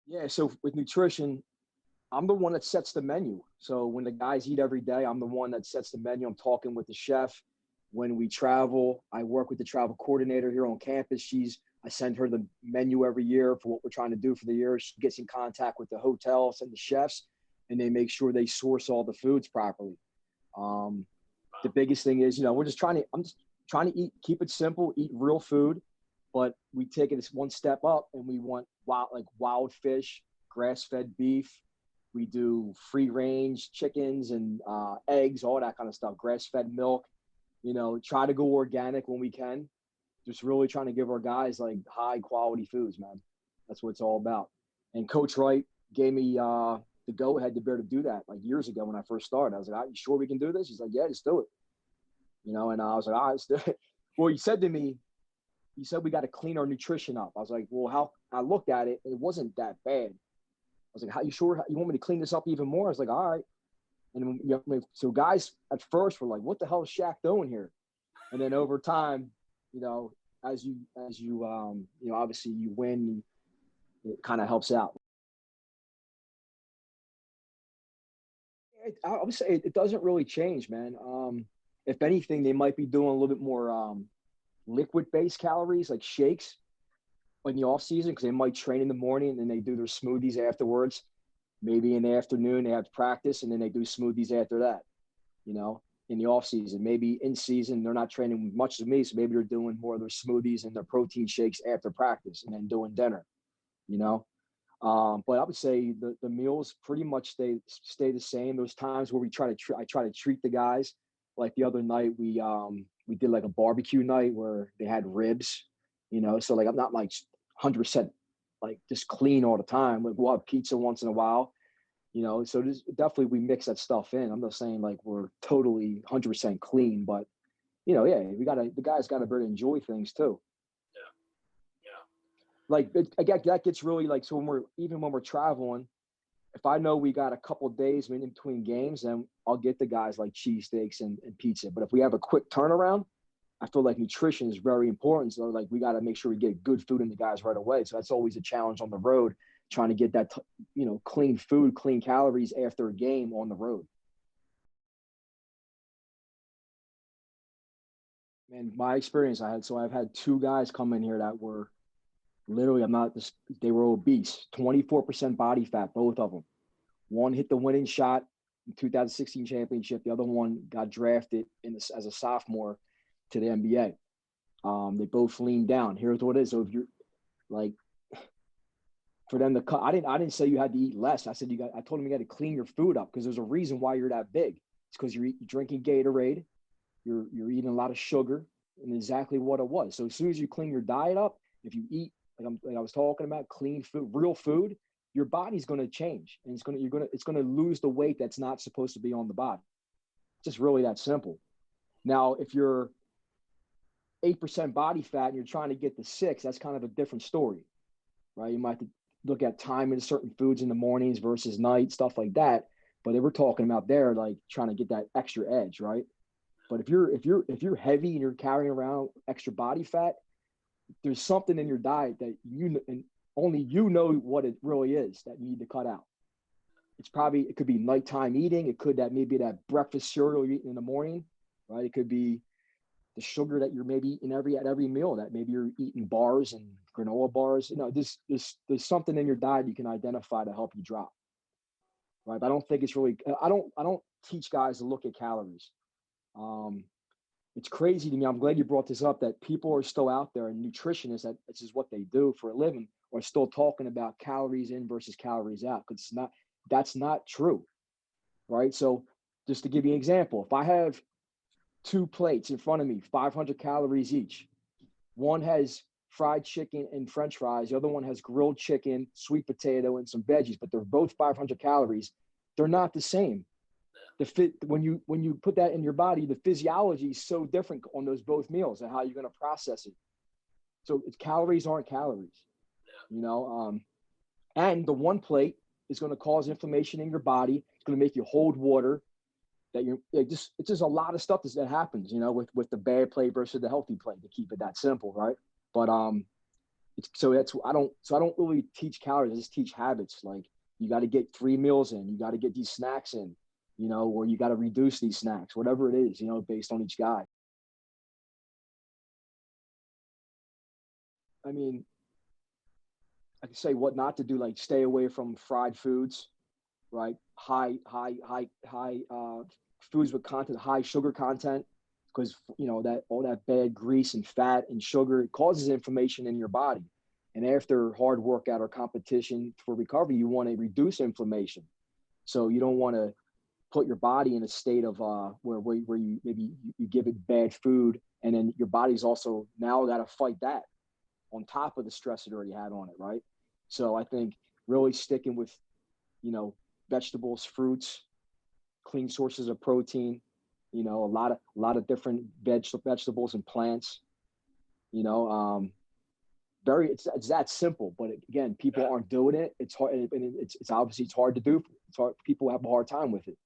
Yeah. So with nutrition, I'm the one that sets the menu. So when the guys eat every day, I'm the one that sets the menu. I'm talking with the chef. When we travel, I work with the travel coordinator here on campus. I send her the menu every year for what we're trying to do for the year. She gets in contact with the hotels and the chefs, and they make sure they source all the foods properly. Um, the biggest thing is, I'm just trying to keep it simple, eat real food, but we take it one step up and we want wild fish, grass-fed beef. We do free range chickens and eggs, all that kind of stuff, grass-fed milk, try to go organic when we can. Just really trying to give our guys like high quality foods, man. That's what it's all about. And Coach Wright gave me the go ahead to be able to do that like years ago when I first started. I was like, "Are you sure we can do this?" He's like, "Yeah, just do it." And I was like, "All right, let's do it." Well, he said to me, he said we got to clean our nutrition up. I was like, "Well, how?" I looked at it, and it wasn't that bad. I was like, "How you sure you want me to clean this up even more?" I was like, "All right." And so guys at first were like, "What the hell is Shaq doing here?" And then over time, as you obviously you win, it kind of helps out. I would say it doesn't really change, man. If anything, they might be doing a little bit more liquid-based calories, like shakes, in the off season, because they might train in the morning and they do their smoothies afterwards. Maybe in the afternoon they have practice and then they do smoothies after that. In the off season, maybe in season they're not training much as me, so maybe they're doing more of their smoothies and their protein shakes after practice and then doing dinner. You know, but I would say the meals pretty much stay the same. Those times where I try to treat the guys. Like the other night, we did like a barbecue night where they had ribs. So like I'm not like 100% like just clean all the time. Like we'll have pizza once in a while. So there's definitely we mix that stuff in. I'm not saying like we're totally 100% clean, but yeah, the guys got to be able to enjoy things too. Yeah. Like that gets really like, so when we're traveling, if I know we got a couple of days in between games, then I'll get the guys like cheesesteaks and pizza. But if we have a quick turnaround, I feel like nutrition is very important. So like we got to make sure we get good food in the guys right away. So that's always a challenge on the road, trying to get that clean food, clean calories after a game on the road. And my experience, I've had two guys come in here that were literally, they were obese, 24% body fat, both of them. One hit the winning shot in 2016 championship. The other one got drafted as a sophomore to the NBA. They both leaned down. Here's what it is. So if you're like, for them to cut, I didn't say you had to eat less. I told them you got to clean your food up because there's a reason why you're that big. It's because you're drinking Gatorade, you're eating a lot of sugar, and exactly what it was. So as soon as you clean your diet up, if you eat like I was talking about, clean food, real food, your body's going to change, and it's going to lose the weight that's not supposed to be on the body. It's just really that simple. Now, if you're 8% body fat and you're trying to get to 6, that's kind of a different story, right? You might have to look at time in certain foods in the mornings versus night, stuff like that. But if we're talking about there, like trying to get that extra edge, right? But if you're heavy and you're carrying around extra body fat, there's something in your diet that and only you know what it really is that you need to cut out. It could be nighttime eating. It could maybe that breakfast cereal you're eating in the morning, right? It could be the sugar that you're maybe eating at every meal, that maybe you're eating bars and granola bars. There's something in your diet you can identify to help you drop, right? But I don't think it's really, I don't teach guys to look at calories. It's crazy to me. I'm glad you brought this up, that people are still out there, and nutritionists, this is what they do for a living, are still talking about calories in versus calories out, because that's not true, right? So just to give you an example, if I have 2 plates in front of me, 500 calories each, one has fried chicken and French fries, the other one has grilled chicken, sweet potato, and some veggies, but they're both 500 calories. They're not the same. When you put that in your body, the physiology is so different on those both meals and how you're going to process it. So calories aren't calories, and the one plate is going to cause inflammation in your body. It's going to make you hold water. It's just a lot of stuff that happens, with the bad plate versus the healthy plate, to keep it that simple, right? But so I don't really teach calories. I just teach habits. Like you got to get 3 meals in, you got to get these snacks in, or you got to reduce these snacks, whatever it is, based on each guy. I mean, I can say what not to do, like stay away from fried foods, right? High foods with content, high sugar content, because that all that bad grease and fat and sugar causes inflammation in your body. And after hard workout or competition for recovery, you want to reduce inflammation. So you don't want to put your body in a state of where you maybe you give it bad food, and then your body's also now got to fight that on top of the stress it already had on it, right? So I think really sticking with, vegetables, fruits, clean sources of protein, a lot of different vegetables and plants, it's that simple. But again, people aren't doing it. It's hard, and it's obviously it's hard to do. It's hard. People have a hard time with it.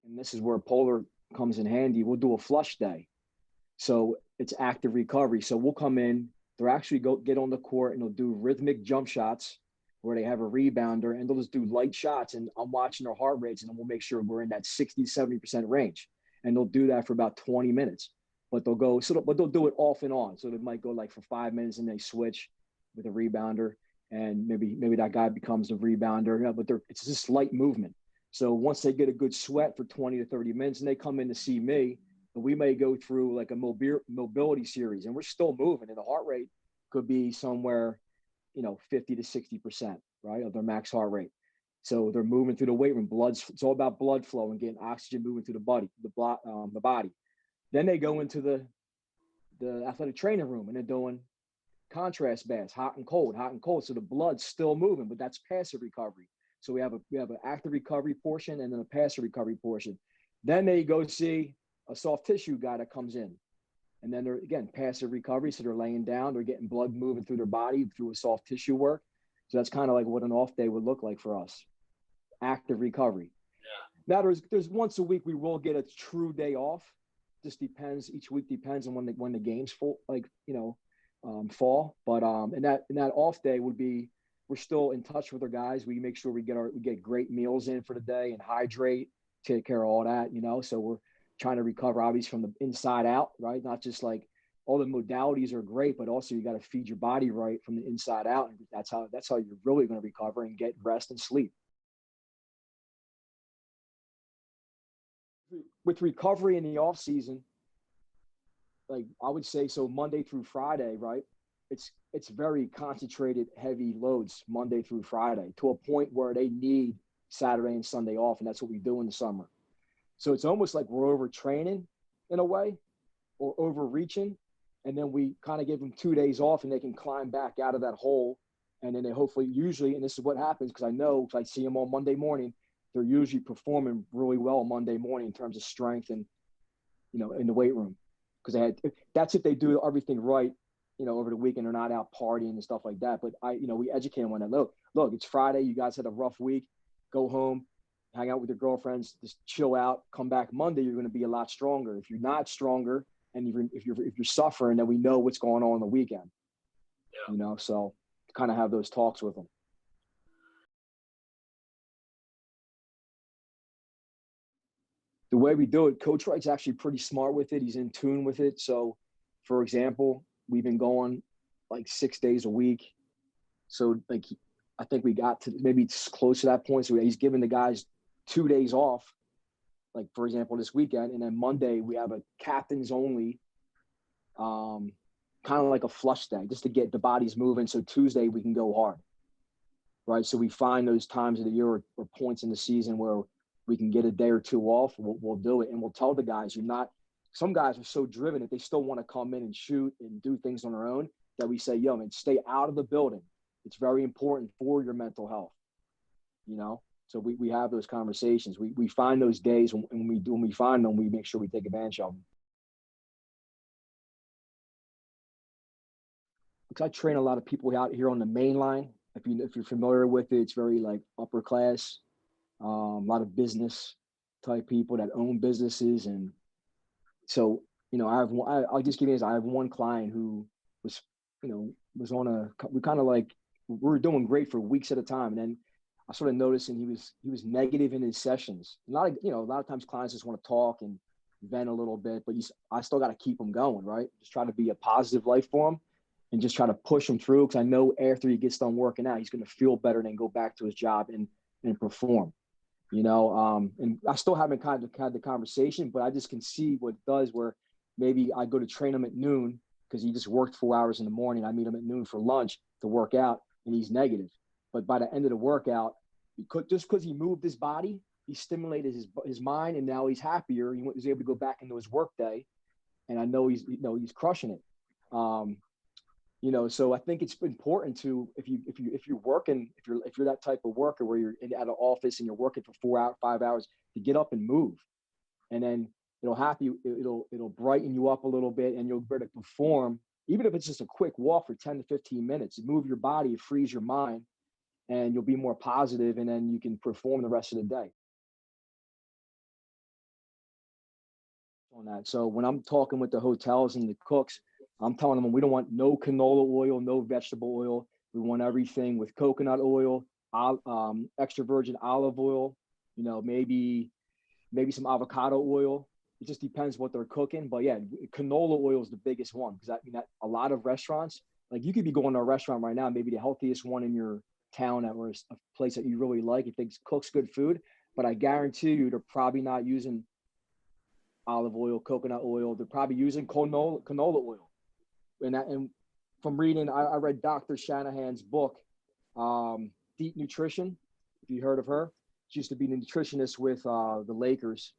And this is where Polar comes in handy. We'll do a flush day. So it's active recovery. So we'll come in, they'll actually get on the court and they'll do rhythmic jump shots where they have a rebounder, and they'll just do light shots. And I'm watching their heart rates, and then we'll make sure we're in that 60-70% range. And they'll do that for about 20 minutes. But they'll do it off and on. So they might go like for 5 minutes and they switch with a rebounder. And maybe that guy becomes a rebounder. But it's just light movement. So once they get a good sweat for 20 to 30 minutes and they come in to see me, we may go through like a mobility series, and we're still moving, and the heart rate could be somewhere, 50 to 60%, right, of their max heart rate. So they're moving through the weight room. It's all about blood flow and getting oxygen moving through the body. Then they go into the athletic training room, and they're doing contrast baths, hot and cold. So the blood's still moving, but that's passive recovery. So we have an active recovery portion and then a passive recovery portion. Then they go see a soft tissue guy that comes in, and then they're again passive recovery. So they're laying down, they're getting blood moving through their body through a soft tissue work. So that's kind of like what an off day would look like for us. Active recovery. Yeah. Now there's once a week we will get a true day off. Just depends. Each week depends on when the games fall, fall. But and that off day would be, we're still in touch with our guys. We make sure we get great meals in for the day and hydrate, take care of all that. So we're trying to recover obviously from the inside out, right? Not just like all the modalities are great, but also you got to feed your body right from the inside out. And that's how you're really going to recover and get rest and sleep. With recovery in the off season, like I would say, so Monday through Friday, right? It's very concentrated, heavy loads Monday through Friday to a point where they need Saturday and Sunday off. And that's what we do in the summer. So it's almost like we're overtraining in a way, or overreaching. And then we kind of give them 2 days off, and they can climb back out of that hole. And then they usually, and this is what happens, because I know, because I see them on Monday morning, they're usually performing really well Monday morning in terms of strength and, in the weight room. Because that's if they do everything right, over the weekend. They're not out partying and stuff like that. But we educate them on that. Look, it's Friday. You guys had a rough week. Go home, hang out with your girlfriends, just chill out, come back Monday. You're going to be a lot stronger. If you're not stronger, and if you're suffering, then we know what's going on the weekend. Yeah. So kind of have those talks with them. The way we do it, Coach Wright's actually pretty smart with it. He's in tune with it. So, for example, we've been going like 6 days a week. So, like, I think we got to maybe it's close to that point. So he's giving the guys 2 days off, like, for example, this weekend. And then Monday we have a captains only, kind of like a flush day, just to get the bodies moving. So Tuesday we can go hard, right? So we find those times of the year or points in the season where we can get a day or two off. We'll do it. And we'll tell the guys, some guys are so driven that they still want to come in and shoot and do things on their own, that we say, man, stay out of the building. It's very important for your mental health, So we have those conversations. We find those days, and when we find them, we make sure we take advantage of them. Because I train a lot of people out here on the main line. If you're familiar with it, it's very like upper class. A lot of business type people that own businesses. And so you know, I'll just give you this. I have one client who was, you know, was on we kind of like, we were doing great for weeks at a time. And then I started noticing he was negative in his sessions. A lot of times clients just want to talk and vent a little bit, but I still got to keep him going, right? Just try to be a positive life for him and just try to push him through. Cause I know after he gets done working out, he's going to feel better and then go back to his job and perform. And I still haven't kind of had the conversation, but I just can see what it does where maybe I go to train him at noon because he just worked 4 hours in the morning. I meet him at noon for lunch to work out and he's negative. But by the end of the workout, just because he moved his body, he stimulated his mind and now he's happier. He was able to go back into his work day. And I know he's crushing it. So I think it's important to, if you're working, if you're that type of worker where you're at an office and you're working for 4 hours, 5 hours, to get up and move, and then it'll brighten you up a little bit, and you'll be able to perform, even if it's just a quick walk for 10 to 15 minutes. Move your body, it frees your mind, and you'll be more positive, and then you can perform the rest of the day. On that, so when I'm talking with the hotels and the cooks, I'm telling them we don't want no canola oil, no vegetable oil. We want everything with coconut oil, extra virgin olive oil, maybe some avocado oil. It just depends what they're cooking. But yeah, canola oil is the biggest one because that a lot of restaurants, like you could be going to a restaurant right now, maybe the healthiest one in your town or a place that you really like, if it cooks good food. But I guarantee you, they're probably not using olive oil, coconut oil. They're probably using canola oil. And from reading, I read Dr. Shanahan's book, Deep Nutrition. If you heard of her, she used to be the nutritionist with the Lakers,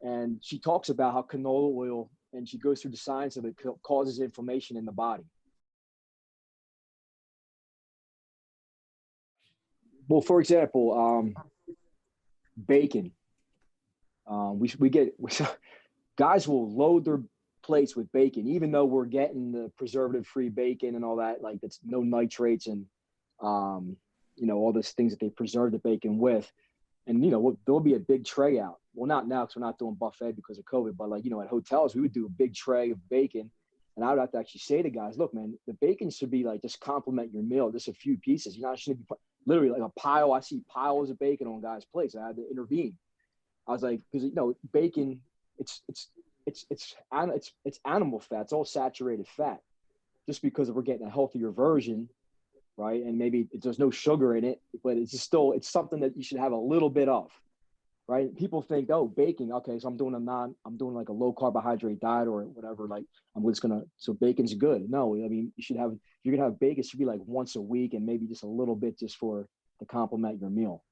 and she talks about how canola oil, and she goes through the science of it, causes inflammation in the body. Well, for example, bacon. We get guys will load their plates with bacon, even though we're getting the preservative-free bacon and all that, like it's no nitrates and all those things that they preserve the bacon with. And there'll be a big tray out. Well, not now because we're not doing buffet because of COVID, but at hotels we would do a big tray of bacon, and I would have to actually say to guys, look, man, the bacon should be like just complement your meal, just a few pieces. You're not shouldn't be literally like a pile. I see piles of bacon on guys' plates. I had to intervene. I was like, because bacon, it's animal fat. It's all saturated fat. Just because we're getting a healthier version, right? And maybe there's no sugar in it, but it's something that you should have a little bit of, right? People think, oh, bacon, okay, so I'm doing like a low carbohydrate diet or whatever. Like so bacon's good. No, I mean, if you're gonna have bacon, it should be like once a week and maybe just a little bit just to complement your meal.